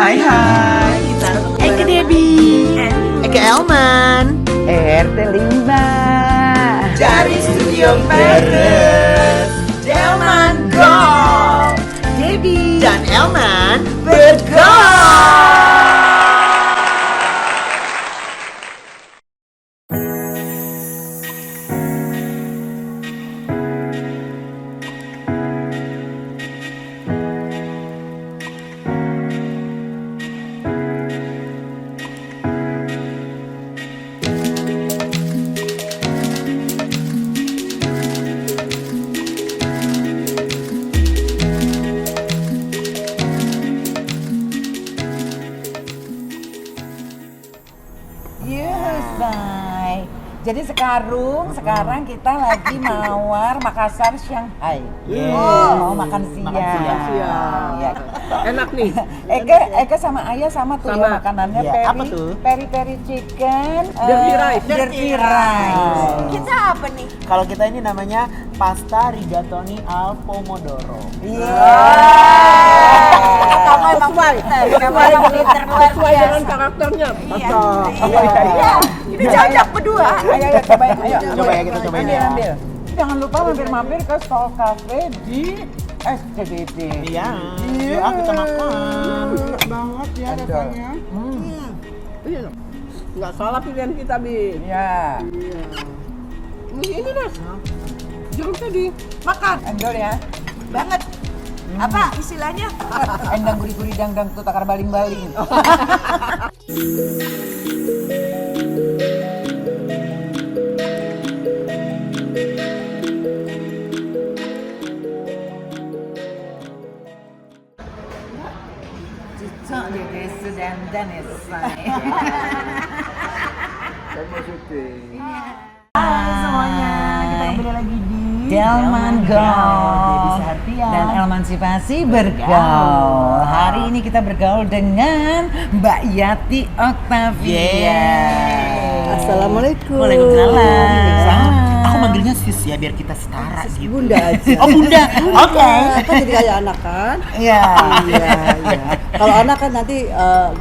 Hai hai, Eke Debbie, Eke Elman, RT 5 dari Studio Paris, Elman Go, Debbie dan Elman bergol. Yes, bye. Jadi sekarang kita lagi mawar Makassar Shanghai. Yes. Mau makan siang. Iya. Enak nih. Eke sama Ayah sama tuh Sama. ya makanannya. Iya, apa tuh? Peri chicken, Dirty rice. dirty rice. Kita apa nih? Kalau kita ini namanya pasta rigatoni al pomodoro. Iya. Kamu emang pinter, kamu emang pinter luar Sesuai dengan biasa. karakternya. Iya, Mantap. iya. Ini cocok berdua. Ayo cobain, ayo. Coba ya, kita cobain ya. Ambil. Jangan lupa mampir-mampir ke Stall Cafe di SCBD. Iya, yuk kita makan. Enak banget ya Aduh. rasanya. Iya. Nggak salah pilihan kita, Bi. Ya. Iya. Ini Nas. Jeruk tadi. Makan Endol ya. banget. Apa istilahnya? Endang guri-guri dangdang tuh takar baling-baling. Cocok deh guys, dandan ya selesai. Hai semuanya, kita kembali lagi di Delman Gaul dan emansipasi bergaul. Hari ini kita bergaul dengan Mbak Yati Octavia. Yeah. Assalamualaikum. Waalaikumsalam. Aku manggilnya sis ya biar kita setara gitu. Bunda aja. Oh bunda, oke. Kan jadi kayak anak kan? Iya. Iya. Kalau anak kan nanti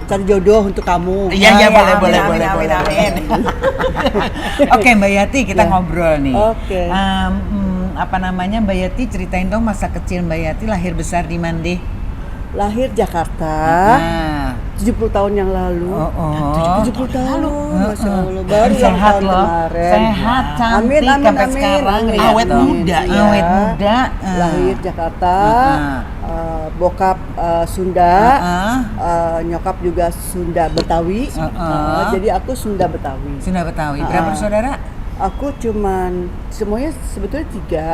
cari jodoh untuk kamu. Iya iya boleh boleh Amin, boleh amin, boleh. amin. Oke Mbak Yati, kita Ya. ngobrol nih. Oke. Apa namanya Mbak Yati, ceritain dong masa kecil Mbak Yati lahir besar di mana deh? Lahir Jakarta. Nah. 70 tahun yang lalu. Oh. 70 tahun. Masya Allah. Baru ulang Sehat tahun loh. kemarin. Sehat, cantik Amin, amin, sampai amin, sekarang. amin. lihat Awet dong. muda, Iya. Awet muda. Lahir Jakarta. Uh-uh. Bokap Sunda. Uh-uh. Nyokap juga Sunda Betawi. Uh-uh. Jadi aku Sunda Betawi. Sunda Betawi. Berapa bersaudara? Aku cuman semuanya sebetulnya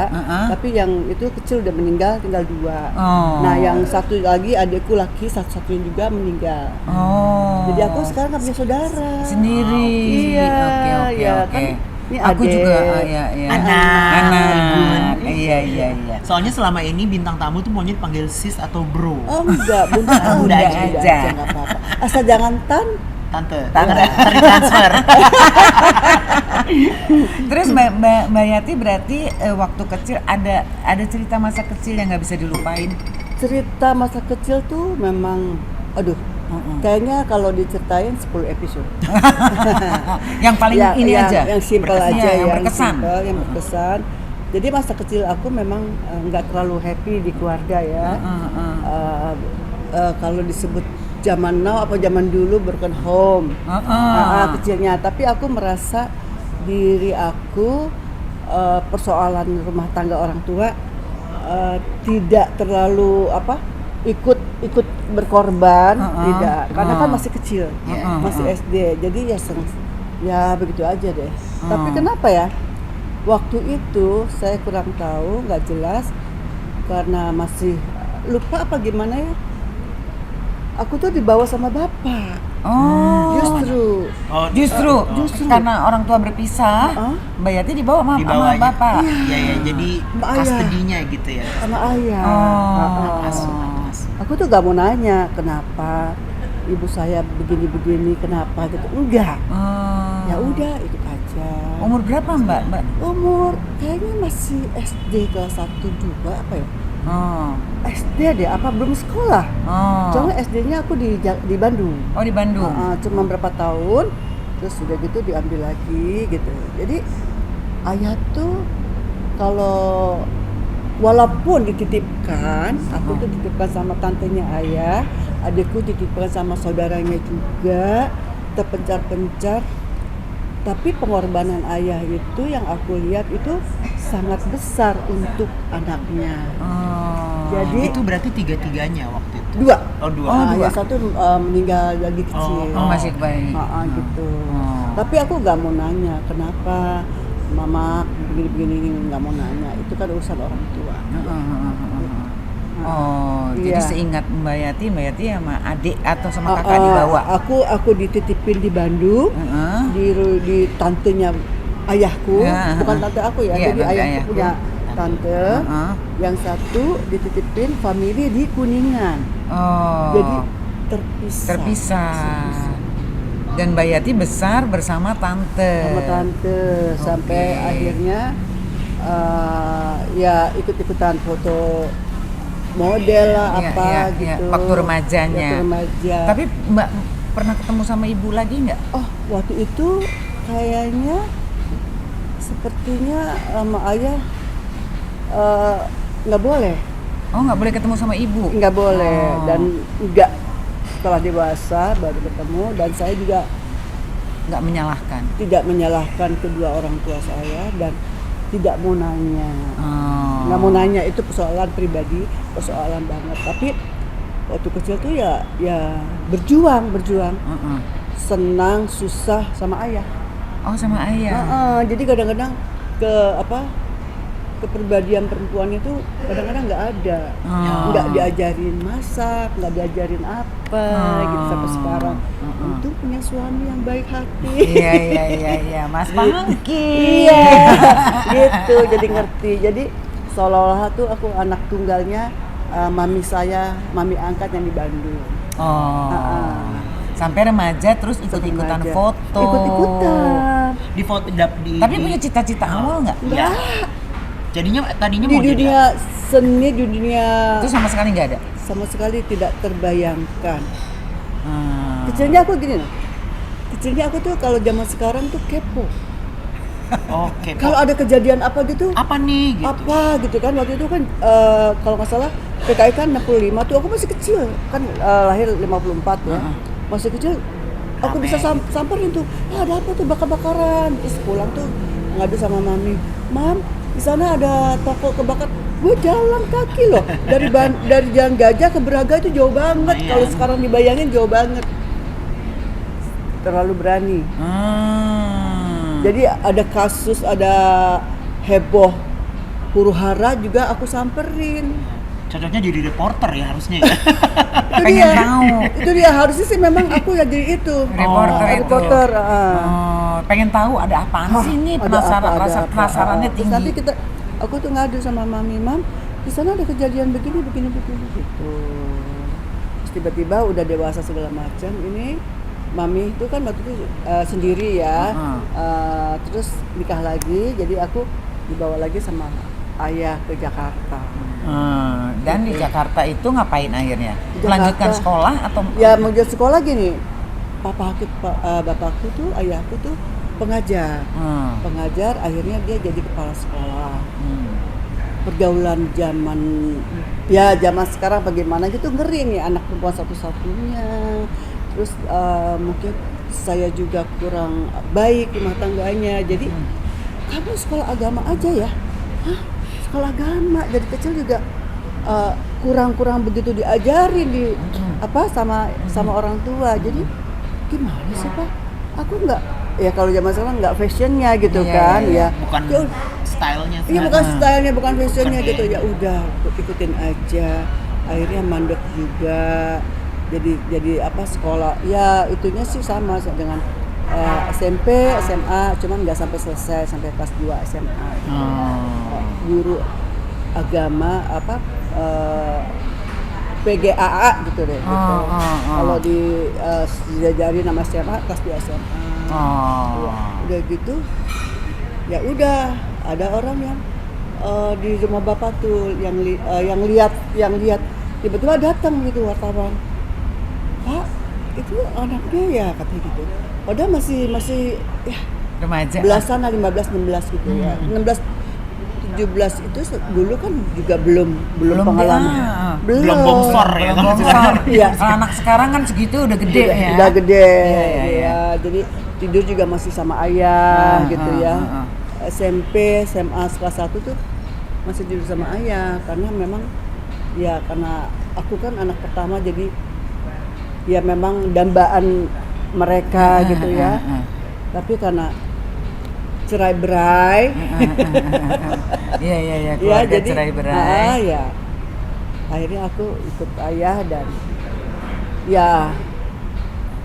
3, tapi yang itu kecil udah meninggal, tinggal 2. Oh. Nah yang satu lagi adikku laki, satu-satunya juga meninggal. Oh. Jadi aku sekarang nggak punya saudara. Sendiri. Iya, Oke. iya, kan ini Aku adek. juga iya. Anak. Iya. Soalnya selama ini bintang tamu tuh maunya dipanggil sis atau bro. Oh enggak, bunda, Bunda aja. nggak apa-apa. Asal jangan Tante. Tante. Transfer. Terus Mbak Yati berarti waktu kecil ada cerita masa kecil yang nggak bisa dilupain. cerita masa kecil tuh memang, aduh, kayaknya kalau diceritain 10 episode. Yang paling ini aja. Yang simple Berkesan. aja, Yang berkesan. simple, yang berkesan. Jadi masa kecil aku memang nggak terlalu happy di keluarga ya. Kalau disebut zaman now apa zaman dulu broken home, kecilnya. Tapi aku merasa diri aku persoalan rumah tangga orang tua tidak terlalu ikut berkorban, tidak, karena kan masih kecil, masih SD. Jadi ya begitu aja deh. Tapi kenapa ya? Waktu itu saya kurang tahu, nggak jelas, karena masih lupa apa gimana ya. Aku tuh dibawa sama bapak. Oh. Justru. Karena orang tua berpisah, Mbak Yati dibawa sama Dibawa aja. bapak. Iya, jadi Mbak custody-nya gitu ya. sama ayah. Oh. Aku tuh gak mau nanya kenapa ibu saya begini-begini, kenapa gitu. Enggak. Ya udah itu aja. Umur berapa Mbak? Umur kayaknya masih SD kelas 1 2 apa ya? Oh. SD deh, apa belum sekolah. Oh. Soalnya SD-nya aku di Bandung. Oh, di Bandung. Cuma berapa tahun, terus udah gitu diambil lagi gitu. Jadi ayah tuh kalau walaupun dititipkan, aku tuh dititipkan sama tantenya ayah, adikku dititipkan sama saudaranya juga, terpencar-pencar. Tapi pengorbanan ayah itu yang aku lihat itu sangat besar untuk anaknya. Oh. Jadi Itu berarti tiga-tiganya waktu itu. dua. Oh, dua. Oh, dua. Yang satu meninggal lagi kecil. Oh, masih bayi. Gitu. Oh. Tapi aku nggak mau nanya kenapa mama begini nggak mau nanya. Itu kan urusan orang tua. Oh, Iya. jadi seingat Mbak Yati sama adik atau sama kakak dibawa? Aku dititipin di Bandung, di tantenya ayahku, Ya, bukan tante aku ya. Iya, Jadi tante ayahku ayahku. punya tante. Yang satu dititipin family di Kuningan. Oh. Jadi terpisah. Dan Mbak Yati besar bersama tante. Sama tante sampai akhirnya ya ikut-ikutan foto model lah Iya, gitu. waktu remajanya. Waktu remaja. Tapi Mbak pernah ketemu sama ibu lagi nggak? Oh, waktu itu kayaknya sepertinya sama ayah nggak boleh. Oh, nggak boleh ketemu sama ibu? Nggak boleh Oh. dan nggak setelah dewasa baru ketemu dan saya juga Nggak menyalahkan. tidak menyalahkan kedua orang tua saya dan tidak mau nanya. Oh. Nggak mau nanya, itu persoalan pribadi, persoalan banget. Tapi waktu kecil tuh ya berjuang, senang, susah sama ayah. Oh, sama ayah. Jadi kadang-kadang kepribadian perempuan itu kadang-kadang nggak ada, nggak diajarin masak, nggak diajarin apa, gitu sampai sekarang. Untung punya suami yang baik hati. Iya, Mas Pangki. Iya, gitu. Jadi ngerti. Jadi seolah-olah tuh aku anak tunggalnya mami angkat yang di Bandung. Oh. Sampai remaja terus ikut-ikutan Remaja. foto. Ikut-ikutan. Di foto Tapi punya cita-cita awal nggak? Enggak. Tadinya Di mau jadi dunia seni, di dunia Itu sama sekali nggak ada. sama sekali tidak terbayangkan. Hmm. Kecilnya aku gini loh. Kecilnya aku tuh kalau zaman sekarang tuh kepo. Oke. Kalau ada kejadian apa gitu, apa nih gitu. apa gitu kan, waktu itu kan kalau nggak salah PKI kan 65 tuh, aku masih kecil kan, lahir 54 ya. Masih kecil aku Rame. bisa samperin tuh, ada apa tuh, bakar-bakaran. Terus pulang tuh ngadu sama mami, "Mam, di sana ada toko kebakar." Gue jalan kaki loh dari Jalan Gajah ke Braga itu jauh banget. Lumayan. Kalau sekarang dibayangin jauh banget. Terlalu berani. Jadi ada kasus, ada heboh huru-hara juga aku samperin. Cocoknya jadi reporter ya harusnya ya. Itu Pengen dia. tahu. Itu dia, harusnya sih memang aku ya jadi itu. Reporter itu. Reporter. Oh, pengen tahu ada apaan sih nih, Ada penasaran, apa, rasa ada apa. penasarannya Terus nanti tinggi. aku tuh ngadu sama mami, "Mam, di sana ada kejadian begini gitu." Terus tiba-tiba udah dewasa segala macam, ini mami itu kan waktu itu sendiri ya. Terus nikah lagi, jadi aku dibawa lagi sama ayah ke Jakarta. Dan di Jakarta itu ngapain akhirnya? Di Melanjutkan Jakarta. sekolah atau? Ya mau jadi sekolah gini, bapakku tuh, ayahku tuh pengajar. Pengajar, akhirnya dia jadi kepala sekolah. Pergaulan zaman sekarang bagaimana gitu, ngeri nih, anak perempuan satu-satunya. Terus mungkin saya juga kurang baik rumah tangganya. Jadi kamu sekolah agama aja ya? Hah? Sekolah agama dari kecil juga kurang begitu diajarin sama orang tua. Jadi gimana sih Pak? Aku nggak, ya kalau zaman sekarang nggak fashionnya gitu kan ya. Bukan Ya, stylenya. iya bukan stylenya, bukan fashionnya Bukan gitu. ya. Ya udah, ikutin aja. Akhirnya mandek juga. Jadi sekolah. Ya itunya sih sama dengan SMP, SMA, cuman nggak sampai selesai, sampai kelas 2 SMA. Guru agama PGAA gitu deh. Gitu. Kalau diajari nama SMA, kelas 2 SMA. Ya, udah gitu. Ya udah, ada orang yang di rumah bapak tuh yang lihat tiba-tiba datang gitu wartawan. Pak, itu anaknya ya katanya gitu. Padahal masih ya Remaja. belasan, 15, 16 gitu ya. 16, 17 itu dulu kan juga belum pengalaman. Belum bongsor ya. Belum bongsor. Iya. Kalau anak sekarang kan segitu udah gede ya. Udah gede. Iya. Ya, jadi tidur juga masih sama ayah gitu ya. SMP, SMA kelas 1 tuh masih tidur sama ayah karena memang ya karena aku kan anak pertama jadi ya memang dambaan mereka gitu ya. Tapi karena cerai berai. Iya, Ya keluarga jadi cerai berai. ya. Akhirnya aku ikut ayah dan ya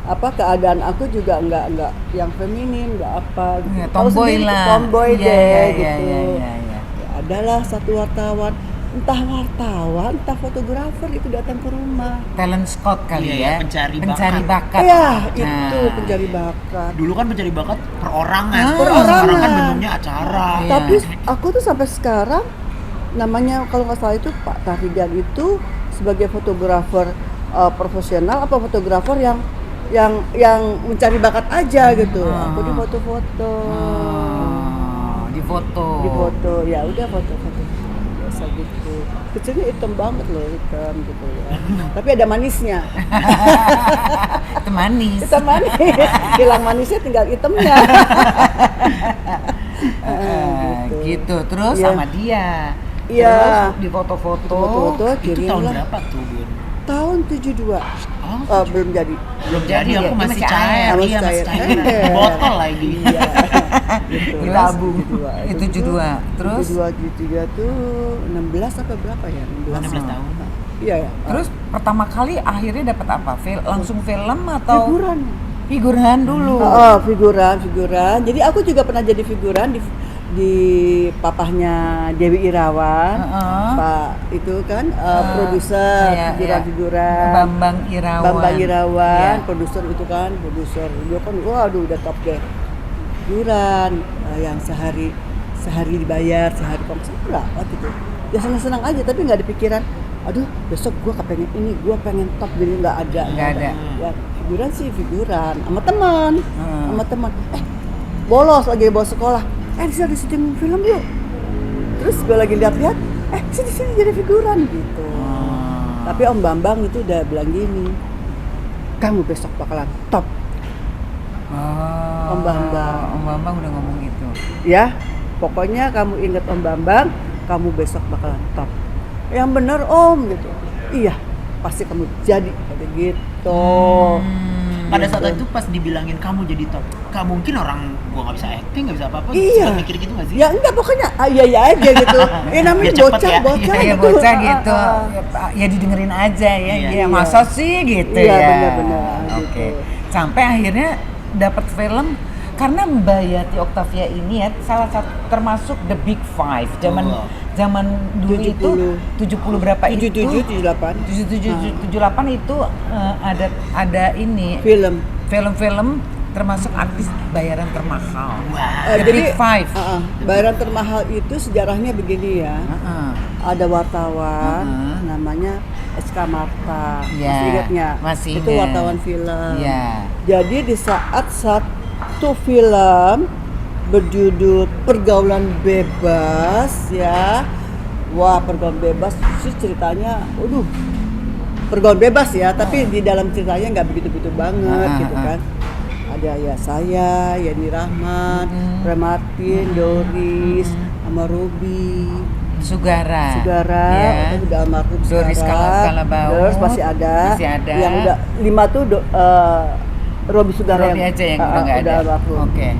keadaan aku juga nggak yang feminin, nggak apa gitu. Ya, Tahu tomboy sendiri, lah. tomboy Iya, deh iya, gitu. iya. Ya, adalah satu wartawan, entah fotografer itu datang ke rumah. Talent scout kali Iya, ya. pencari bakat. Ya, Nah. itu pencari bakat. Dulu kan pencari bakat perorangan. Perorangan. Sekarang kan bentuknya acara. Iya. Tapi aku tuh sampai sekarang namanya kalau nggak salah itu Pak Tafidan itu sebagai fotografer profesional apa fotografer yang mencari bakat aja gitu. Aku di foto-foto. Di foto. Ya udah foto-foto biasa gitu. Kecilnya hitam banget loh, hitam gitu ya. Tapi ada manisnya. Itu manis. Hitam manis. Hilang manisnya tinggal hitamnya. Gitu. Terus Iya. sama dia. Iya. Terus di foto-foto. Foto-foto Itu tahun kirimlah. berapa tuh, Bun? Tahun 72. Belum jadi. Belum jadi, Jadi, aku ya, masih masih cair. cair. Iya, Masih masih cair. cair. Ember. Botol lagi. Iya. Gitu. Di tabung. 72. Itu 72. Terus 73 tuh 16 apa berapa ya? 16 tahun. Iya ya. terus pertama kali akhirnya dapat apa? Langsung film atau Figuran. Figuran dulu. Figuran. Jadi aku juga pernah jadi figuran di papahnya Dewi Irawan. Pak itu kan produser Iya. figuran. Bambang Irawan. Iya. Produser. Dia kan waduh udah top deh. Figuran yang sehari dibayar, sehari komisi berapa gitu. Ya senang-senang aja tapi nggak ada pikiran, aduh besok gua kepengen ini, gua pengen top, jadi nggak ada. Ya figuran sih figuran sama teman. Bolos lagi bawa sekolah. Bisa di syuting film yuk. Terus gue lagi lihat-lihat, sini jadi figuran gitu. Tapi Om Bambang itu udah bilang gini, kamu besok bakalan top. Om Bambang udah ngomong gitu. Ya, pokoknya kamu ingat Om Bambang, kamu besok bakalan top. Yang bener Om gitu. Iya, pasti kamu jadi kayak gitu. Pada saat itu pas dibilangin kamu jadi top, gak mungkin orang gua nggak bisa acting, nggak bisa apa-apa. Iya. Sempat mikir gitu nggak sih? Ya enggak, pokoknya iya aja gitu. Namanya Biar cepet ya. bocah Iya, gitu. bocah gitu. Ya didengerin aja ya. Iya. Iya, masa sih gitu Iya, ya. benar-benar Oke. gitu. Sampai akhirnya dapat film karena Mbak Yati Octavia ini ya salah satu termasuk the big five zaman dulu 70. itu 70 berapa 77, itu 78 78 itu ada ini film-film termasuk artis bayaran termahal. The jadi big five. bayaran termahal itu sejarahnya begini ya. Ada wartawan namanya SK Marta. Ya, Masih ingatnya? masih Itu ingat. wartawan film. Ya. Jadi di saat satu film berjudul Pergaulan Bebas ya. Wah, Pergaulan Bebas sih ceritanya pergaulan bebas ya, tapi di dalam ceritanya nggak begitu-begitu banget gitu kan. Ada ya saya, Yani Rahmat, Roy Martin, Doris, sama Robi, Sugara. itu udah almarhum Doris sekarang. Kalabau. Doris masih ada. Yang udah 5 tuh Robi Sugara Robi aja yang udah nggak ada. almarhum. Oke.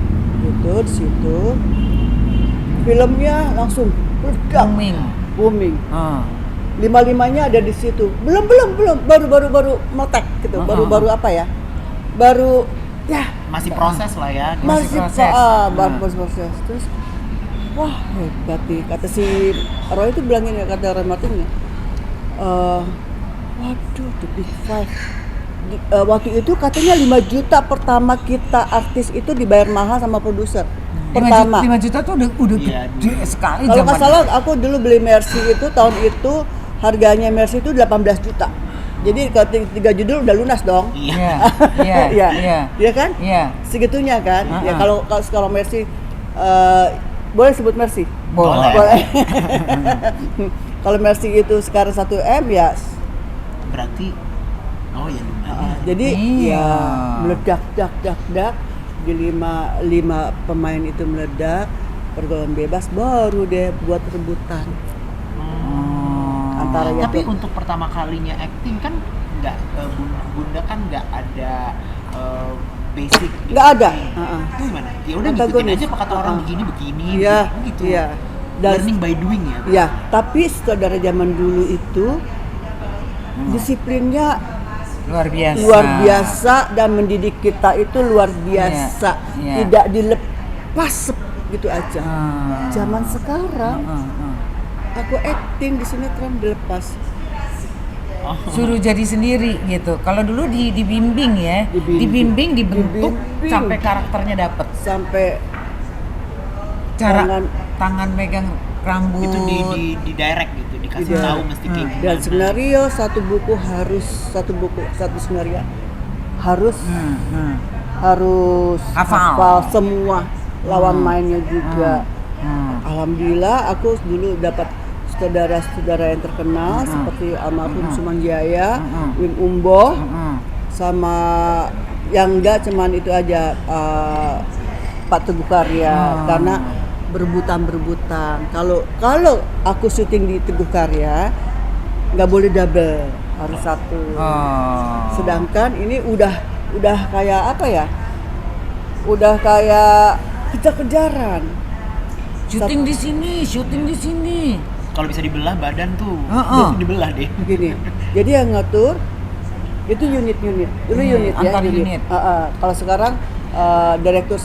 Gitu di situ filmnya langsung booming. 5-5-nya ada di situ. Belum baru meletak gitu. Baru apa ya? Baru ya Masih proses lah ya. Masih proses. baru proses. Terus wah hebat nih, kata si Roy itu bilangin ya, kata Roy Martin ya, waduh the big five. Waktu itu katanya 5 juta pertama kita artis itu dibayar mahal sama produser. pertama. 5 juta tuh udah Iya, gede sekali Kalau nggak zaman. salah aku dulu beli Mercy itu tahun itu harganya Mercy itu 18 juta. Jadi kalau 3 judul udah lunas dong. Iya. Iya, iya, iya. Iya kan? Iya. Segitunya kan? Ya Uh-uh. kalau Mercy boleh sebut Mercy? Boleh. Boleh. Kalau Mercy itu sekarang 1 M ya Berarti oh ya lumayan. jadi Iya. ya meledak dak di lima pemain itu meledak pergaulan bebas baru deh buat rebutan antara ya Tapi untuk pertama kalinya acting kan nggak Bunda kan nggak ada basic di nggak ada. acting. Itu gimana? Ya udah ngikutin Antagonis. aja apa kata orang begini Iya, gitu. iya. Learning by doing ya. Ya, tapi saudara zaman dulu itu disiplinnya Luar biasa. luar biasa dan mendidik kita itu luar biasa. Iya. Tidak dilepas gitu aja. Zaman sekarang aku acting di sinetron dilepas. Suruh jadi sendiri gitu. Kalau dulu dibimbing ya, dibimbing, dibentuk Dibimbing. sampai karakternya dapet. Sampai Cara tangan megang rambut. Itu di direct gitu, dikasih Iya. tahu mesti kayak gimana. dan skenario satu skenario harus harus Hafal. semua lawan mainnya juga. Alhamdulillah aku dulu dapat saudara-saudara yang terkenal seperti almarhum Sumanjaya, Wim Umbo, sama yang enggak cuman itu aja Pak Teguh Karya karena berebutan. Kalau aku syuting di Teguh Karya nggak boleh double, harus satu. Sedangkan ini udah kayak apa ya? Udah kayak kejar-kejaran. Syuting di sini. Kalau bisa dibelah badan tuh, dibelah deh. Begini. Jadi yang ngatur itu unit-unit. Dulu unit ya. antar unit. Kalau sekarang direktur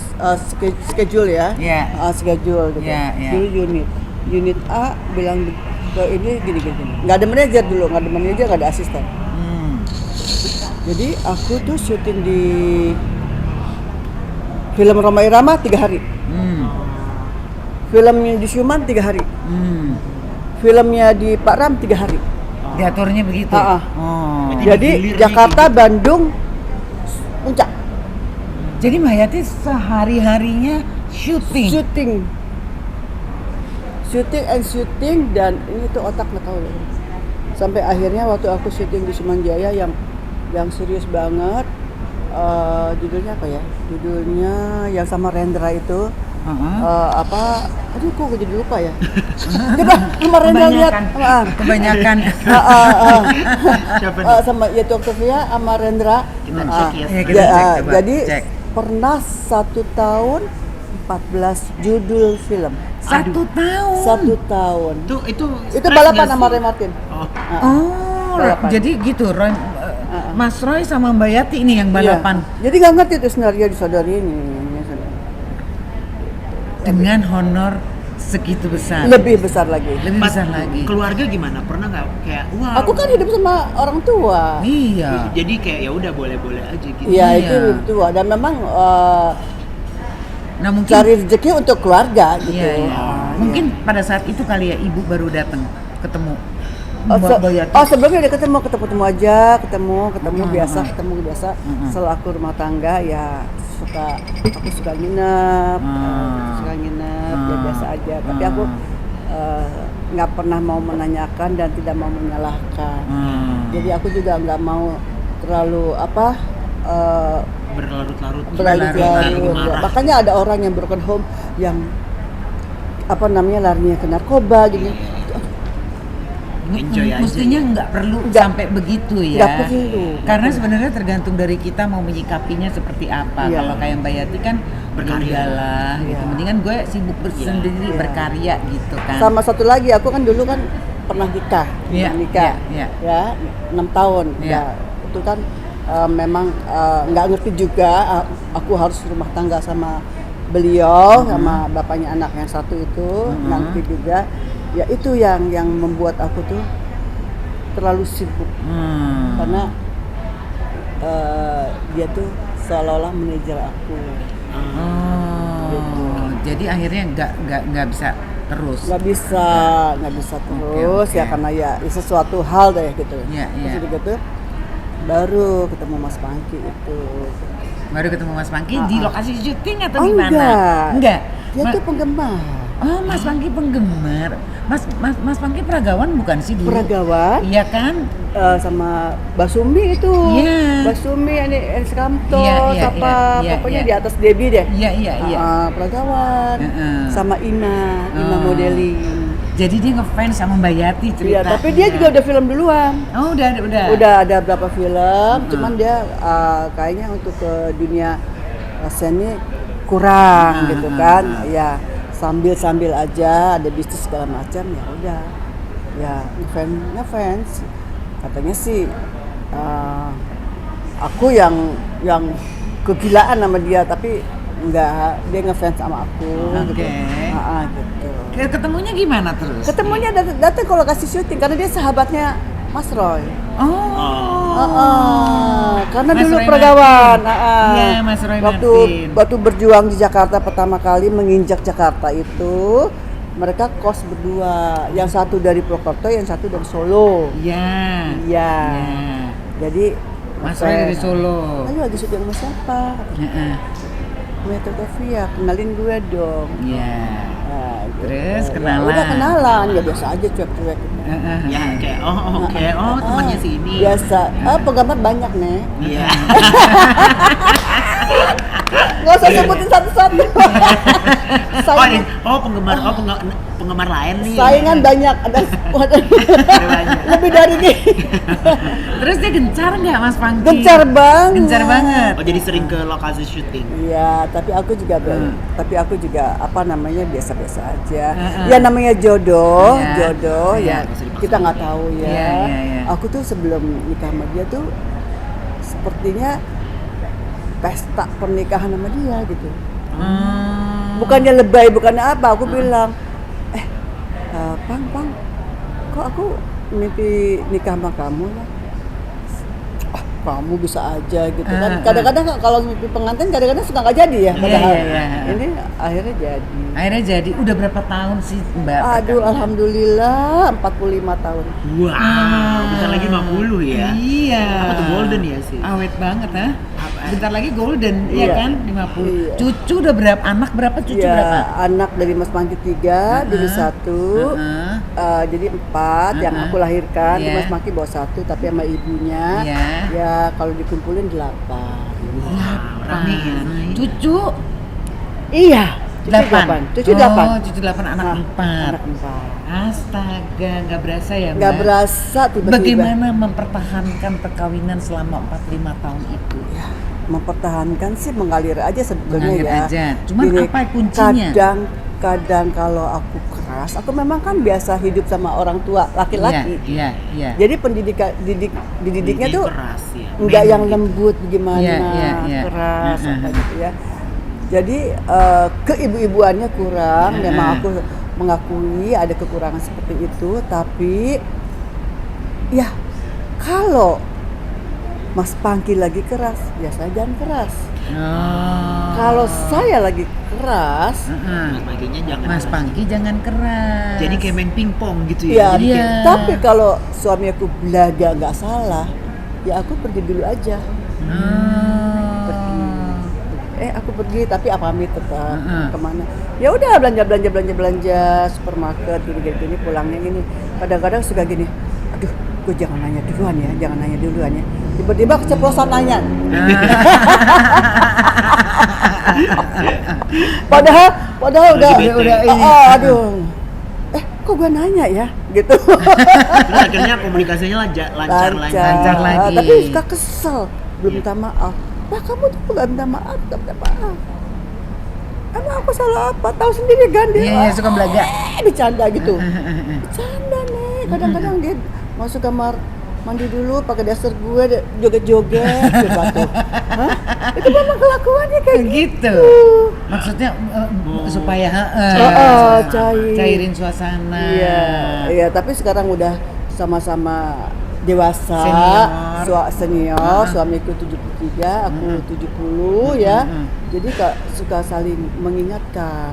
schedule ya. Iya. Schedule gitu. Iya, iya. Dulu unit. Unit A bilang ke ini gini. Nggak ada manajer dulu, nggak ada asisten. Jadi aku tuh syuting di film Roma Irama 3 hari. Filmnya di Syuman 3 hari. Filmnya di Pak Ram 3 hari. Diaturnya begitu. Berarti Jadi digilir nih, Jakarta, Bandung, Puncak. Jadi Mbak Yati sehari-harinya syuting. Syuting dan ini tuh otak nggak tahu loh. Sampai akhirnya waktu aku syuting di Sumanjaya yang serius banget, judulnya apa ya? Judulnya yang sama Rendra itu apa? Aduh kok jadi lupa ya. Coba sama Rendra lihat. Kebanyakan. Siapa nih? Sama Yeti Octavia sama Rendra. Kita cek ya. Iya, kita cek, coba. Jadi Cek. pernah 1 tahun 14 judul film. 1 tahun. 1 tahun. Itu Itu stres balapan nggak sama sih? Roy Martin. Oh. Balapan. Jadi gitu Mas Roy sama Mbak Yati ini yang balapan Iya. Jadi nggak ngerti tuh skenario disaudari ini. dengan honor segitu besar. Lebih besar lagi. Lebih besar lagi. Keluarga gimana? Pernah nggak kayak wah? Aku kan hidup sama orang tua. Iya. Jadi kayak ya udah boleh-boleh aja gitu. Iya, Iya. itu hidup tua dan memang Nah mungkin cari rezeki untuk keluarga gitu. iya, iya. Mungkin pada saat itu kali ya ibu baru datang ketemu Oh, Mbak Yati. sebelumnya udah ketemu aja, ketemu biasa. Setelah aku rumah tangga ya aku suka nginep, ya biasa aja. Tapi aku nggak pernah mau menanyakan dan tidak mau menyalahkan. Jadi aku juga nggak mau terlalu Berlarut-larut. berlarut-larut. marah. Makanya ada orang yang broken home yang larinya ke narkoba gitu. Enjoy aja. Mestinya nggak perlu Nggak. sampai begitu ya. Nggak perlu. Karena sebenarnya tergantung dari kita mau menyikapinya seperti apa. Iya. Kalau kayak Mbak Yati kan Berkarya. lah gitu. Iya. Mendingan gue sibuk sendiri Iya. berkarya gitu kan. Sama satu lagi, aku kan dulu kan pernah nikah, Iya, nikah, iya, ya 6 tahun. Iya. Ya, itu kan memang nggak ngerti juga. Aku harus rumah tangga sama beliau, sama bapaknya anak yang satu itu, nggak ngerti juga. Ya itu yang membuat aku tuh terlalu sibuk karena dia tuh seolah-olah manajer aku. Oh, Jadi akhirnya nggak bisa terus. nggak bisa terus Oke. ya karena ya sesuatu hal deh gitu. Iya, iya. Terus gitu baru ketemu Mas Pangki itu. Baru ketemu Mas Pangki di lokasi syuting atau Oh, gimana? Enggak. Dia tuh penggemar. Oh, Mas Pangki penggemar. Mas Pangki peragawan bukan sih dulu? Peragawan Iya kan? sama Basumi itu. Iya. Basumi ini Skamto, Iya, siapa iya, pokoknya iya. di atas Debbie deh. Iya. Peragawan sama Ina modeling. Jadi dia ngefans sama Mbak Yati Iya, cerita. tapi dia juga udah film duluan. Oh, udah. Udah ada berapa film, cuman dia kayaknya untuk ke dunia seni kurang gitu kan. Ya, sambil aja ada bisnis segala macam ya udah. Ya, ngefans. Katanya sih aku yang kegilaan sama dia tapi enggak, dia ngefans sama aku gitu. Gitu. Ketemunya gimana terus? Ketemunya datang ke lokasi syuting karena dia sahabatnya Mas Roy. Karena Mas dulu Roy peragawan. Iya, Mas Roy Martin. Waktu berjuang di Jakarta pertama kali menginjak Jakarta itu, mereka kos berdua. Yang satu dari Purwokerto, yang satu dari Solo. Iya. Iya. Jadi Mas Roy dari Solo. Ayo lagi syuting sama siapa? Heeh. Metro Tevia, kenalin gue dong. Iya. Nah, gitu. Terus Ya, kenalan. udah kenalan, ya biasa aja cuek-cuek. Ya kayak temannya si ini. Biasa. Penggemar banyak nih. Iya. Nggak usah sebutin satu-satu. Penggemar lain nih. Saingan banyak, ada banyak. lebih dari ini. Terus dia gencar nggak Mas Pangki? Gencar banget. Gencar banget. Oh, jadi sering ke lokasi syuting. Iya, tapi aku juga apa namanya biasa-biasa aja. Ya namanya jodoh Iya. ya Nggak usah dipaksain. kita nggak tahu ya. Iya. Aku tuh sebelum nikah sama dia tuh sepertinya pesta pernikahan sama dia gitu. Bukannya lebay, bukannya apa, aku bilang Pang, kok aku mimpi nikah sama kamu lah. Kamu bisa aja gitu kan. Kadang-kadang kalau mimpi pengantin kadang-kadang suka nggak jadi ya. Padahal Iya. ini akhirnya jadi. Akhirnya jadi. Udah berapa tahun sih Mbak? Aduh, alhamdulillah 45 tahun. Wow, bentar lagi 50 ya. Iya. Apa tuh golden ya sih? Awet banget ha? Bentar lagi golden, Iya. iya kan? 50. Iya. Cucu udah berapa? Anak berapa? Cucu berapa? Anak dari Mas Mangki 3, dulu 1. Jadi 4 yang aku lahirkan. Iya. Mas Mangki bawa 1 tapi sama ibunya. Iya. Ya kalau dikumpulin 8. Rame ya. Cucu Iya, cucu 8. 8. Cucu 8. Oh, cucu 8, anak 4. Anak 4. Astaga, nggak berasa ya Mbak? Nggak berasa tiba-tiba. Bagaimana mempertahankan perkawinan selama 45 tahun itu? Ya, mempertahankan sih mengalir aja sebetulnya Mengalir ya. aja. Cuman apa kuncinya? Kadang kalau aku keras, aku memang kan biasa hidup sama orang tua laki-laki. Iya. Jadi dididiknya tuh keras ya. enggak yang lembut gimana, Iya. keras apa gitu ya. Jadi keibu-ibuannya kurang, memang aku mengakui ada kekurangan seperti itu, tapi ya kalau Mas Pangki lagi keras, ya saya jangan keras. Kalau saya lagi keras, Mas Pangki jangan keras. Jadi kayak main pingpong gitu ya, ya. Jadi kayak, tapi kalau suami aku belaga nggak salah, ya aku pergi dulu aja. Aku pergi tapi pamit tetap kemana? Ya udah belanja supermarket gini pulangnya gini. Kadang-kadang suka gini, aduh, gue jangan nanya duluan ya. Tiba-tiba keceplosan nanya. Padahal udah aduh. Kok gue nanya ya gitu. terus akhirnya komunikasinya lancar lagi. Tapi suka kesel, belum minta maaf. Nah kamu tuh gak minta maaf, emang aku salah apa? Tahu sendiri kan dia. Iya, suka belaga. Bercanda gitu. Bercanda nih. Kadang-kadang dia masuk kamar mandi dulu pakai dasar gue joget-joget gitu. Itu memang kelakuannya kayak gitu. Maksudnya supaya cairin cairin suasana. Iya, tapi sekarang udah sama-sama dewasa, senior, suamiku 73, aku 70 ya. Jadi suka saling mengingatkan,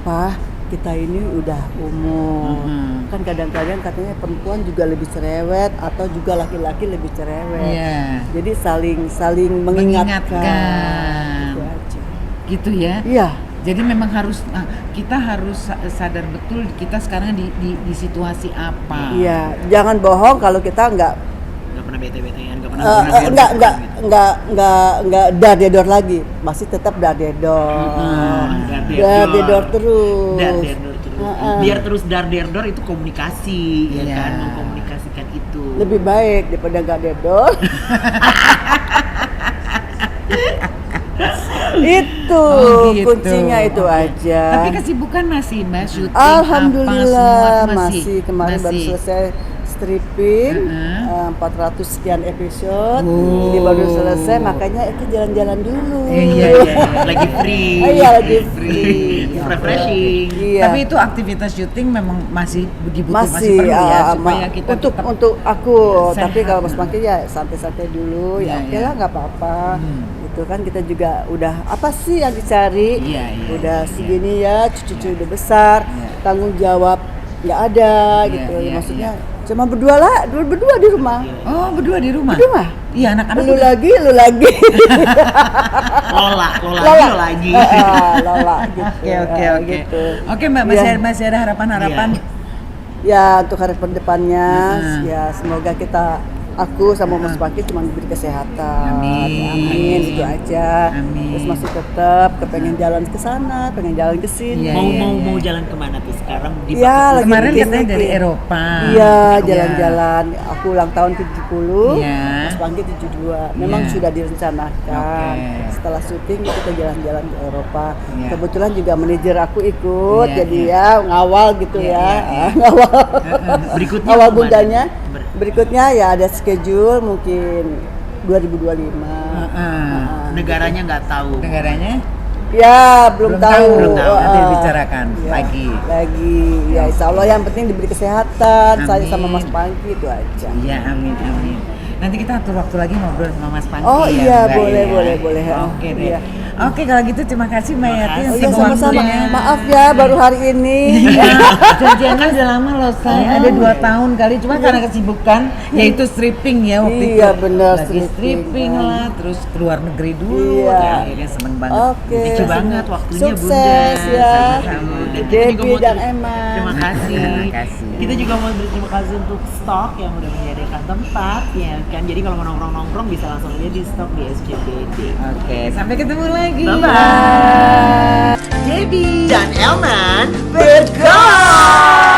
Pak, kita ini udah umur. Kan kadang-kadang katanya perempuan juga lebih cerewet atau juga laki-laki lebih cerewet. Jadi saling mengingatkan. Gitu aja. Gitu ya? Iya. Jadi memang kita harus sadar betul kita sekarang di situasi apa. Iya, jangan bohong kalau kita nggak pernah bete-betean, nggak pernah nggak dar-dedor lagi, masih tetap dar-dedor. Dar-dedor terus. Dar-dedor terus. Biar terus dar-dedor itu komunikasi, ya kan, mengkomunikasikan itu. Lebih baik daripada nggak dedor. Itu gitu. kuncinya itu aja. Tapi kesibukan masih Mbak, syuting Alhamdulillah apa semua masih kemarin baru selesai stripping 400 sekian episode. Jadi baru selesai, makanya itu jalan-jalan dulu. Iya. Lagi free. Iya, lagi free. Refreshing. Iya. Tapi itu aktivitas syuting memang masih dibutuh, masih masih perlu ya supaya kita untuk aku. sehat. Tapi kalau Mas Mangki ya santai-santai dulu, ya oke lah, nggak apa-apa. Gitu kan, kita juga udah apa sih yang dicari? Udah segini ya, cucu-cucu udah besar, tanggung jawab nggak ada gitu. Maksudnya cuma berdua di rumah. Oh, berdua di rumah? Di rumah. Iya, anak-anak Lu lagi. Lola lagi. Lola gitu. Oke. Gitu. Oke, Mbak, masih ada harapan-harapan. Ya, untuk harapan depannya ya semoga aku sama Mas Paki cuma diberi kesehatan. Amin, itu aja. Terus masih tetap kepengen jalan ke sana, pengen jalan ke sini. Mau jalan kemana tuh sekarang? Lagi kemarin bikin katanya dari Eropa. Iya, jalan-jalan. Aku ulang tahun 70, Iya. Mas Pangki 72. Memang sudah direncanakan. Setelah syuting kita jalan-jalan ke Eropa. Kebetulan juga manajer aku ikut, jadi ya ngawal gitu ngawal. Berikutnya ngawal kemana? bundanya. Berikutnya ya ada schedule mungkin 2025. Negaranya nggak tahu. Negaranya? Ya, belum tahu. Nanti dibicarakan lagi. Ya, insya Allah yang penting diberi kesehatan. Saya sama Mas Pangki itu aja. Iya, amin. Nanti kita atur waktu lagi ngobrol sama Mas Pangki. Oh iya, Mbak, boleh. Oke deh. Iya. Oke, kalau gitu terima kasih Mbak Yati. Iya, sama-sama. Maaf ya baru hari ini. Janjiannya udah lama loh, saya ada 2 tahun kali, cuma karena kesibukan yaitu stripping ya waktu itu. Iya, benar, Lagi stripping lah, terus keluar negeri dulu. Iya. Nah, akhirnya seneng banget. Oke. Lucu banget waktunya Sukses Bunda. ya. Sama-sama. Dan kita juga Debbie mau dan Emma. Terima kasih. Terima kasih. Kita juga mau berterima kasih untuk Stok yang udah menyediakan tempat ya kan. Jadi kalau mau nongkrong bisa langsung aja di Stok di SCBD. Oke, sampai ketemu lagi. Bye-bye. Debbie Dan Elman bergaul.